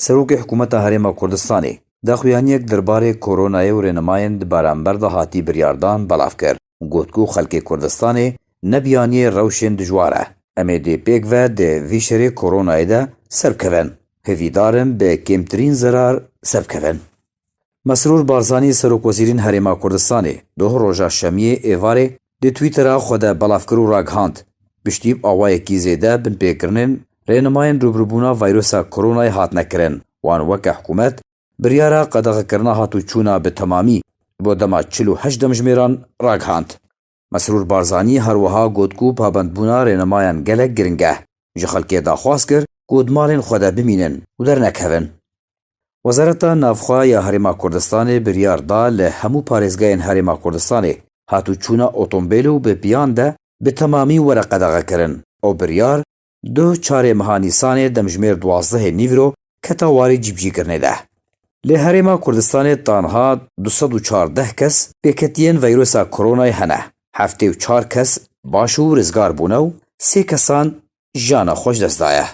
سروک حکومت هرما کردستانی داخویانیک درباره کورونای و رنمایند بارانبرد هاتی بریاردان بلاف کر گوتکو خلک کردستانی نبیانی روشن دجواره امی دی پێکve دی وی شەرê کۆرۆنayê de serbikevin hevîdarin bi kêmtirîn zerar serbikevin. Mesrûr Barzanî Serokvezîrên Herêma Kurdistanê doh roja şemiyê êvarê di Twitter'a xwe de belavkir û ragihand piştî awayekî zêde bin pêkirinin rênimayên rûbirûbûna vîrusa koronayê hatine kirin wan weke hikûmet biryara qedexekirina hatûçûna bi temamî bo dema 48 demjimêran ragihand. Mesrûr Barzanî her wiha gotku pabendbûna rênemayan gelek giring e ji xelkê daxwaz kir ku di malên xwe de bimînin û dernekevin. Wezareta Navxwe ya Herêma Kurdistanê biryar da li hemû parêzgehên Herêma Kurdistanê hatûçûna otomobîl û bi piyan de bi temamî were qedexekirin. O biryar du çarê meha Nîsanê demjimêr 12 Nîvro keta warî cîbicîkirinê de. Li Herêma Kurdistanê tanha 214 kes pêketiyên vîrusa koronayê hene. 74 kes baş û rizgar bûne û 3 kesan jana xwe ji dest daye.